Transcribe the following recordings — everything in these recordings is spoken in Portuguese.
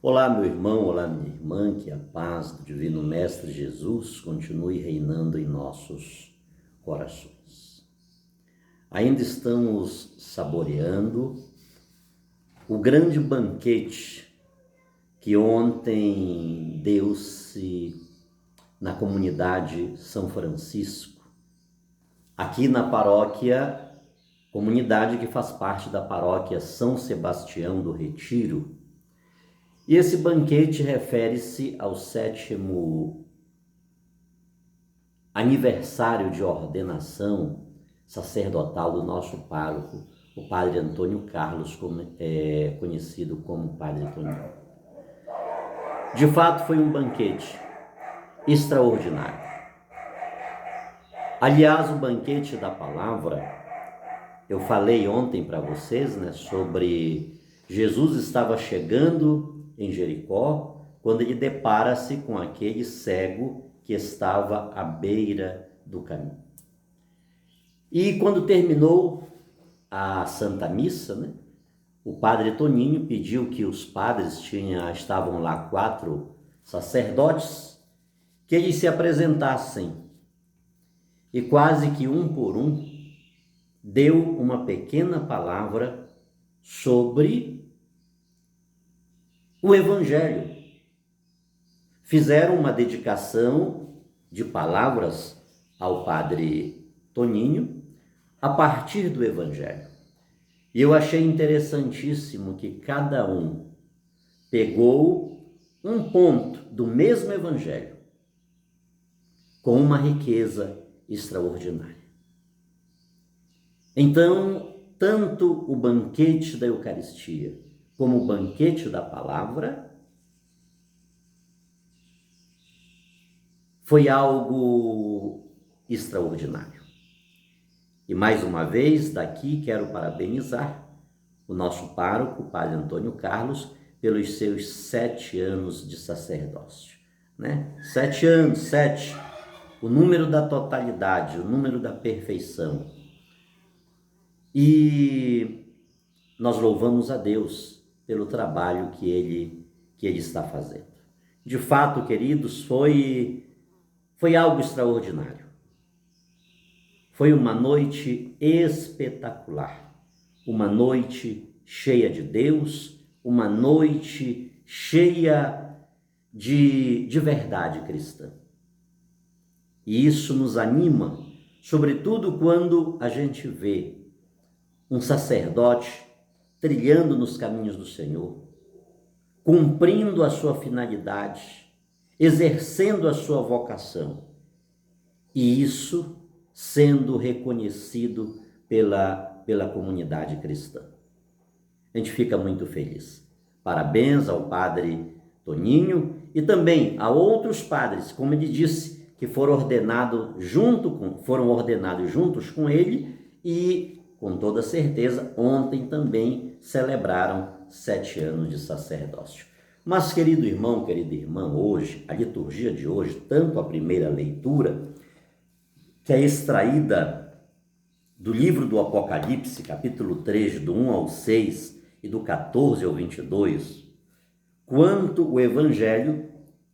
Olá, meu irmão, olá, minha irmã, que a paz do Divino Mestre Jesus continue reinando em nossos corações. Ainda estamos saboreando o grande banquete que ontem deu-se na comunidade São Francisco, aqui na paróquia, comunidade que faz parte da paróquia São Sebastião do Retiro. E esse banquete refere-se ao 7º aniversário de ordenação sacerdotal do nosso pároco, o Padre Antônio Carlos, conhecido como Padre Toninho. De fato, foi um banquete extraordinário. Aliás, o banquete da palavra, eu falei ontem para vocês, sobre Jesus estava chegando em Jericó quando ele depara-se com aquele cego que estava à beira do caminho. E quando terminou a Santa Missa, o Padre Toninho pediu que os padres, estavam lá 4 sacerdotes, que eles se apresentassem. E quase que um por um, deu uma pequena palavra sobre o Evangelho. Fizeram uma dedicação de palavras ao Padre Toninho a partir do Evangelho. E eu achei interessantíssimo que cada um pegou um ponto do mesmo Evangelho com uma riqueza extraordinária. Então, tanto o banquete da Eucaristia como o banquete da palavra foi algo extraordinário. E mais uma vez, daqui quero parabenizar o nosso pároco, o Padre Antônio Carlos, pelos seus 7 anos de sacerdócio. 7 anos, 7, o número da totalidade, o número da perfeição. E nós louvamos a Deus pelo trabalho que ele está fazendo. De fato, queridos, foi algo extraordinário. Foi uma noite espetacular, uma noite cheia de Deus, uma noite cheia de verdade cristã. E isso nos anima, sobretudo quando a gente vê um sacerdote trilhando nos caminhos do Senhor, cumprindo a sua finalidade, exercendo a sua vocação, e isso sendo reconhecido pela comunidade cristã. A gente fica muito feliz. Parabéns ao Padre Toninho e também a outros padres, como ele disse, que foram ordenados juntos com ele e, com toda certeza, ontem também celebraram 7 anos de sacerdócio. Mas, querido irmão, querida irmã, hoje, a liturgia de hoje, tanto a primeira leitura, que é extraída do livro do Apocalipse, capítulo 3, do 1 ao 6 e do 14 ao 22, quanto o Evangelho,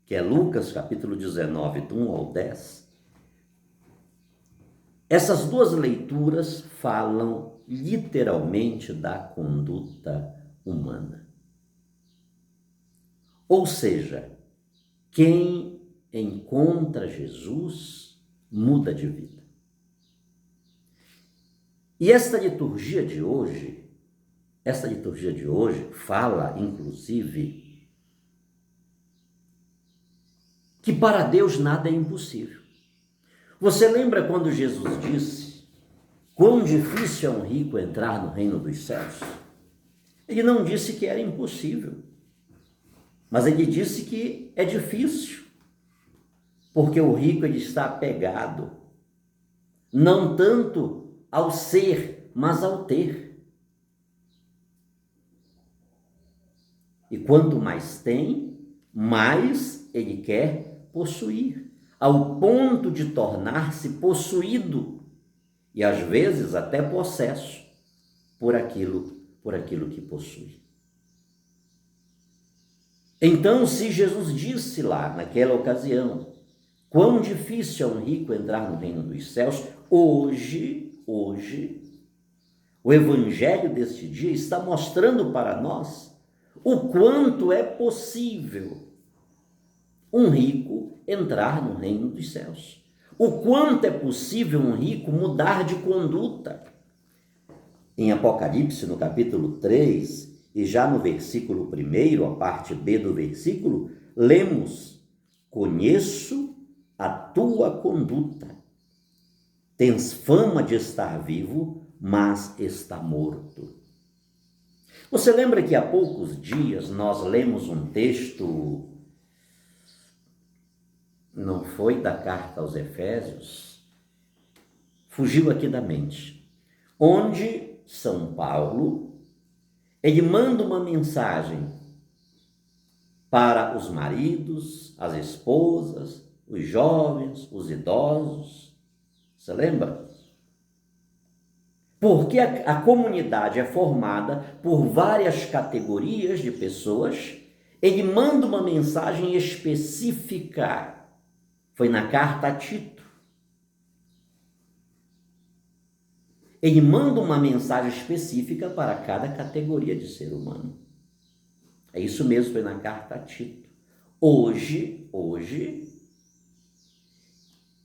que é Lucas, capítulo 19, do 1 ao 10, essas duas leituras falam literalmente da conduta humana. Ou seja, quem encontra Jesus muda de vida. E esta liturgia de hoje fala, inclusive, que para Deus nada é impossível. Você lembra quando Jesus disse: quão difícil é um rico entrar no reino dos céus? Ele não disse que era impossível, mas ele disse que é difícil, porque o rico ele está apegado, não tanto ao ser, mas ao ter. E quanto mais tem, mais ele quer possuir, ao ponto de tornar-se possuído e às vezes até possesso por aquilo que possui. Então, se Jesus disse lá naquela ocasião, quão difícil é um rico entrar no reino dos céus, hoje, o evangelho deste dia está mostrando para nós o quanto é possível um rico entrar no reino dos céus. O quanto é possível um rico mudar de conduta. Em Apocalipse, no capítulo 3, e já no versículo 1, a parte B do versículo, lemos: conheço a tua conduta. Tens fama de estar vivo, mas está morto. Você lembra que há poucos dias nós lemos um texto, não foi da carta aos Efésios, fugiu aqui da mente, onde São Paulo, ele manda uma mensagem para os maridos, as esposas, os jovens, os idosos. Você lembra? Porque a comunidade é formada por várias categorias de pessoas, ele manda uma mensagem específica. Foi na carta a Tito. Ele manda uma mensagem específica para cada categoria de ser humano. É isso mesmo, foi na carta a Tito. Hoje,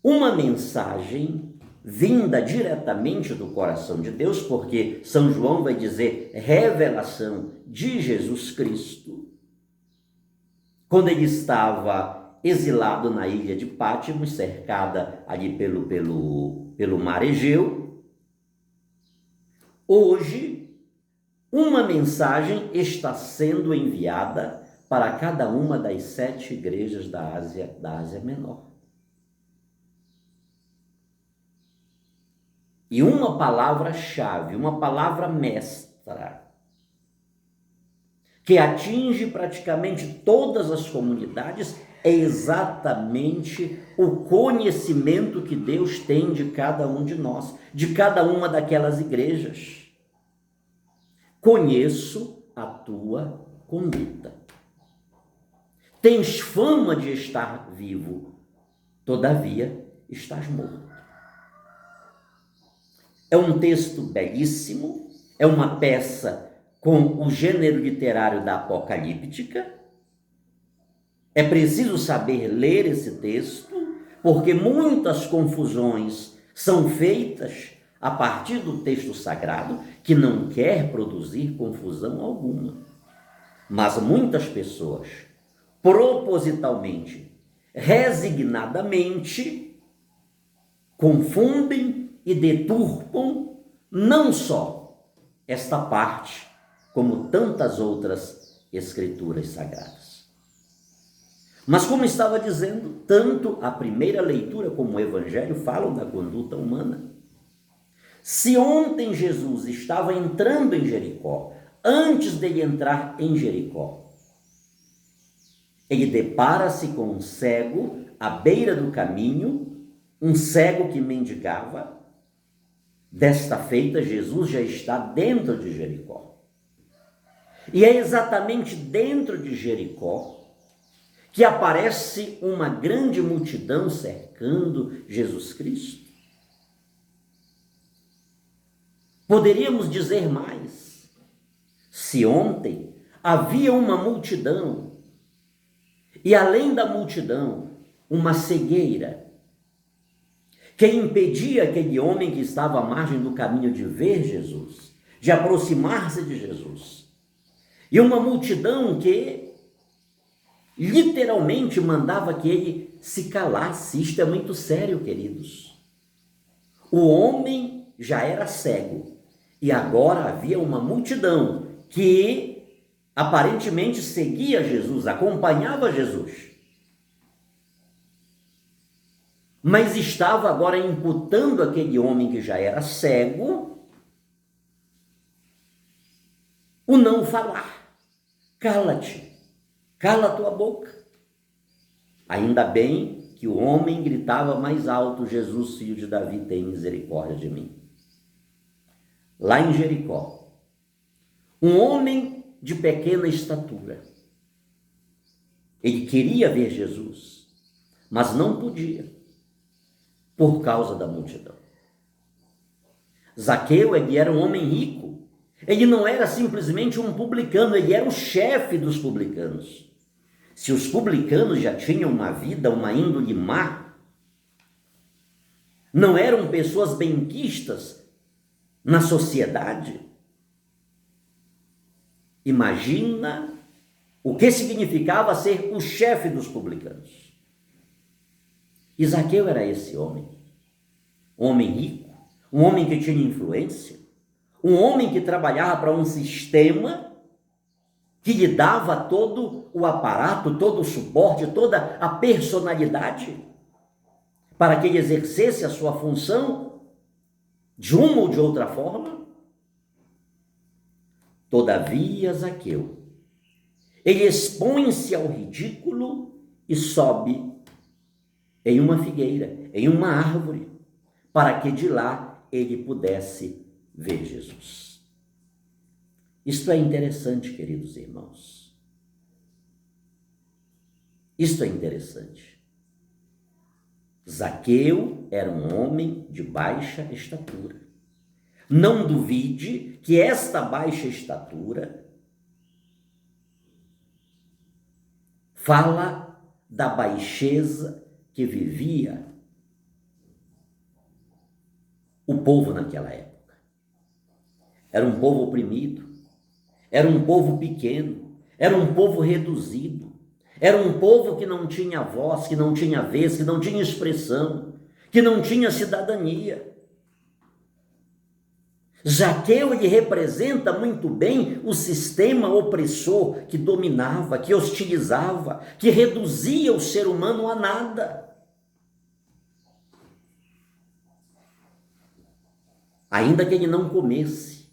uma mensagem vinda diretamente do coração de Deus, porque São João vai dizer revelação de Jesus Cristo, quando ele estava exilado na ilha de Pátmos, cercada ali pelo mar Egeu. Hoje, uma mensagem está sendo enviada para cada uma das 7 igrejas da Ásia Menor. E uma palavra-chave, uma palavra mestra, que atinge praticamente todas as comunidades, é exatamente o conhecimento que Deus tem de cada um de nós, de cada uma daquelas igrejas. Conheço a tua conduta. Tens fama de estar vivo, todavia estás morto. É um texto belíssimo, é uma peça com o gênero literário da apocalíptica. É preciso saber ler esse texto, porque muitas confusões são feitas a partir do texto sagrado, que não quer produzir confusão alguma. Mas muitas pessoas, propositalmente, resignadamente, confundem e deturpam não só esta parte, como tantas outras escrituras sagradas. Mas, como estava dizendo, tanto a primeira leitura como o Evangelho falam da conduta humana. Se ontem Jesus estava entrando em Jericó, antes dele entrar em Jericó, ele depara-se com um cego à beira do caminho, um cego que mendigava. Desta feita, Jesus já está dentro de Jericó. E é exatamente dentro de Jericó que aparece uma grande multidão cercando Jesus Cristo. Poderíamos dizer mais. Se ontem havia uma multidão, e além da multidão, uma cegueira, que impedia aquele homem que estava à margem do caminho de ver Jesus, de aproximar-se de Jesus, e uma multidão que literalmente mandava que ele se calasse. Isto é muito sério, queridos. O homem já era cego, e agora havia uma multidão que aparentemente seguia Jesus, acompanhava Jesus, mas estava agora imputando aquele homem que já era cego o não falar. Cala-te, cala a tua boca. Ainda bem que o homem gritava mais alto: Jesus, filho de Davi, tem misericórdia de mim. Lá em Jericó, um homem de pequena estatura, Ele queria ver Jesus, mas não podia, por causa da multidão. Zaqueu, ele era um homem rico. Ele não era simplesmente um publicano, ele era o chefe dos publicanos. Se os publicanos já tinham uma vida, uma índole má, não eram pessoas benquistas na sociedade, imagina o que significava ser o chefe dos publicanos. E Zaqueu era esse homem, um homem rico, um homem que tinha influência, um homem que trabalhava para um sistema que lhe dava todo o aparato, todo o suporte, toda a personalidade para que ele exercesse a sua função de uma ou de outra forma. Todavia, Zaqueu, ele expõe-se ao ridículo e sobe em uma figueira, em uma árvore, para que de lá ele pudesse ver Jesus. Isto é interessante, queridos irmãos. Isto é interessante. Zaqueu era um homem de baixa estatura. Não duvide que esta baixa estatura fala da baixeza que vivia o povo naquela época. Era um povo oprimido, era um povo pequeno, era um povo reduzido, era um povo que não tinha voz, que não tinha vez, que não tinha expressão, que não tinha cidadania. Zaqueu, ele representa muito bem o sistema opressor que dominava, que hostilizava, que reduzia o ser humano a nada. Ainda que ele não comesse,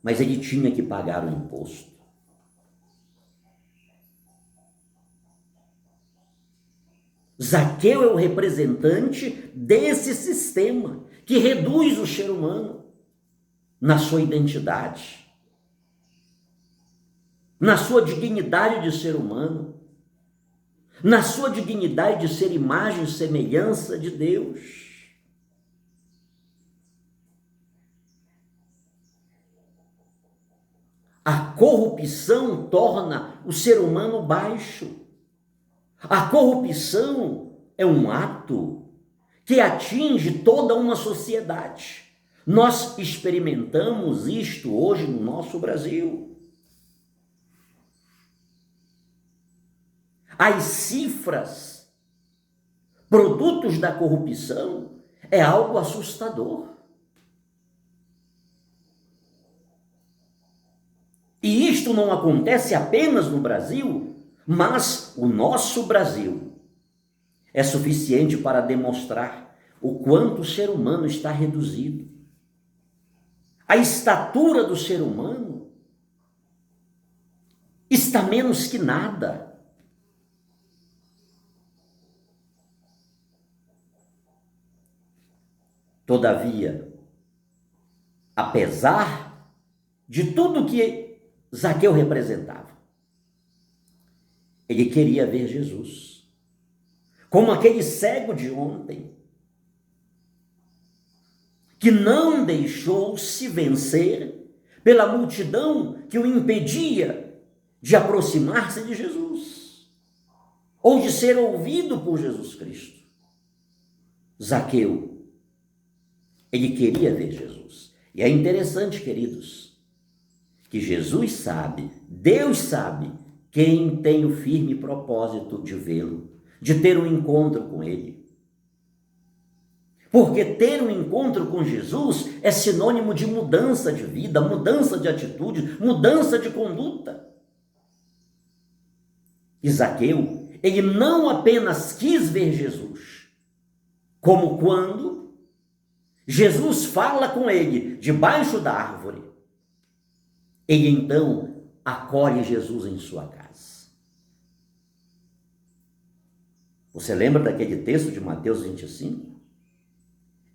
mas ele tinha que pagar o imposto. Zaqueu é o representante desse sistema que reduz o ser humano na sua identidade, na sua dignidade de ser humano, na sua dignidade de ser imagem e semelhança de Deus. A corrupção torna o ser humano baixo. A corrupção é um ato que atinge toda uma sociedade. Nós experimentamos isto hoje no nosso Brasil. As cifras, produtos da corrupção, é algo assustador. E isto não acontece apenas no Brasil, mas o nosso Brasil é suficiente para demonstrar o quanto o ser humano está reduzido. A estatura do ser humano está menos que nada. Todavia, apesar de tudo que Zaqueu representava, ele queria ver Jesus. Como aquele cego de ontem, que não deixou-se vencer pela multidão que o impedia de aproximar-se de Jesus, ou de ser ouvido por Jesus Cristo. Zaqueu, ele queria ver Jesus. E é interessante, queridos, que Jesus sabe, Deus sabe, quem tem o firme propósito de vê-lo, de ter um encontro com ele. Porque ter um encontro com Jesus é sinônimo de mudança de vida, mudança de atitude, mudança de conduta. E Zaqueu, ele não apenas quis ver Jesus, como quando Jesus fala com ele debaixo da árvore, ele então acolhe Jesus em sua casa. Você lembra daquele texto de Mateus 25?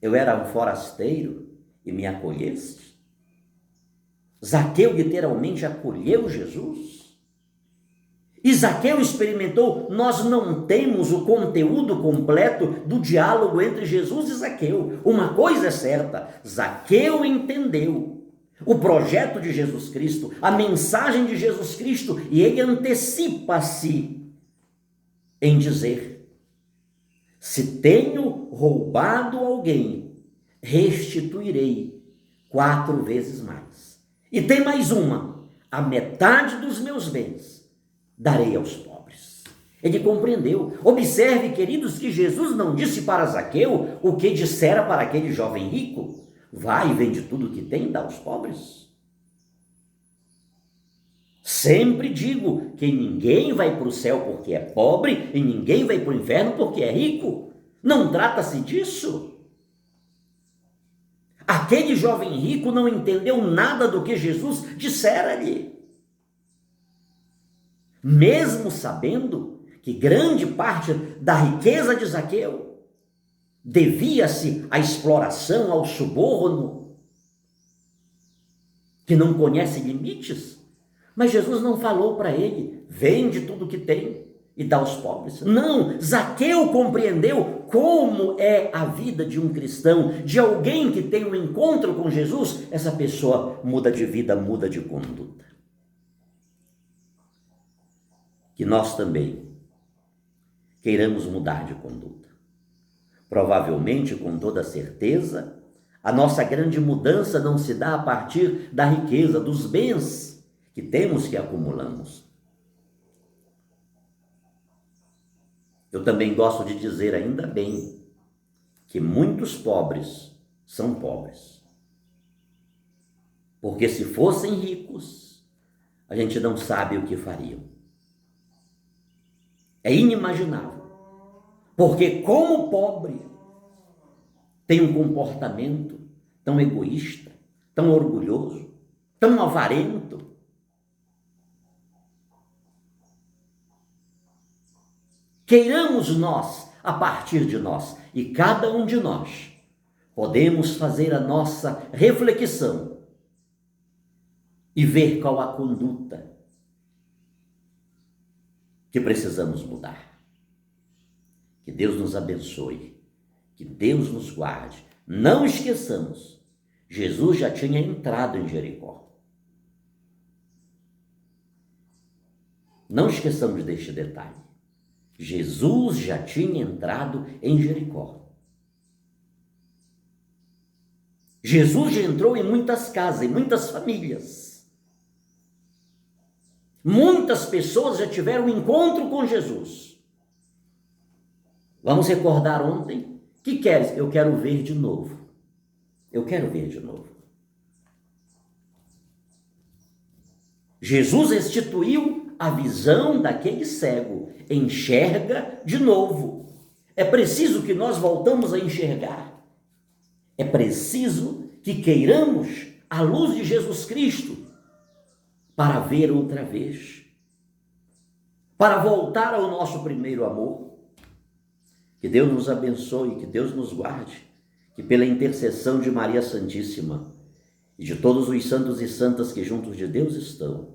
Eu era um forasteiro e me acolheste? Zaqueu literalmente acolheu Jesus. E Zaqueu experimentou. Nós não temos o conteúdo completo do diálogo entre Jesus e Zaqueu. Uma coisa é certa: Zaqueu entendeu o projeto de Jesus Cristo, a mensagem de Jesus Cristo, e ele antecipa-se em dizer: se tenho roubado alguém, restituirei 4 vezes mais. E tem mais uma: a metade dos meus bens darei aos pobres. Ele compreendeu. Observe, queridos, que Jesus não disse para Zaqueu o que dissera para aquele jovem rico: vai e vende tudo que tem e dá aos pobres. Sempre digo que ninguém vai para o céu porque é pobre e ninguém vai para o inferno porque é rico. Não trata-se disso. Aquele jovem rico não entendeu nada do que Jesus dissera-lhe. Mesmo sabendo que grande parte da riqueza de Zaqueu devia-se à exploração, ao suborno, que não conhece limites, mas Jesus não falou para ele: vende tudo que tem e dá aos pobres. Não, Zaqueu compreendeu como é a vida de um cristão, de alguém que tem um encontro com Jesus. Essa pessoa muda de vida, muda de conduta. Que nós também queiramos mudar de conduta. Provavelmente, com toda certeza, a nossa grande mudança não se dá a partir da riqueza, dos bens que temos, que acumulamos. Eu também gosto de dizer, ainda bem, que muitos pobres são pobres. Porque se fossem ricos, a gente não sabe o que fariam. É inimaginável. Porque como pobre tem um comportamento tão egoísta, tão orgulhoso, tão avarento. Queiramos nós, a partir de nós, e cada um de nós, podemos fazer a nossa reflexão e ver qual a conduta que precisamos mudar. Que Deus nos abençoe, que Deus nos guarde. Não esqueçamos, Jesus já tinha entrado em Jericó. Não esqueçamos deste detalhe. Jesus já tinha entrado em Jericó. Jesus já entrou em muitas casas, em muitas famílias. Muitas pessoas já tiveram um encontro com Jesus. Vamos recordar ontem? Que queres? Eu quero ver de novo. Eu quero ver de novo. Jesus restituiu a visão daquele cego. Enxerga de novo. É preciso que nós voltamos a enxergar. É preciso que queiramos a luz de Jesus Cristo para ver outra vez, para voltar ao nosso primeiro amor. Que Deus nos abençoe, que Deus nos guarde, que pela intercessão de Maria Santíssima e de todos os santos e santas que juntos de Deus estão,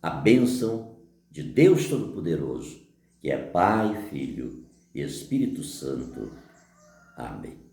a bênção de Deus Todo-Poderoso, que é Pai, Filho e Espírito Santo. Amém.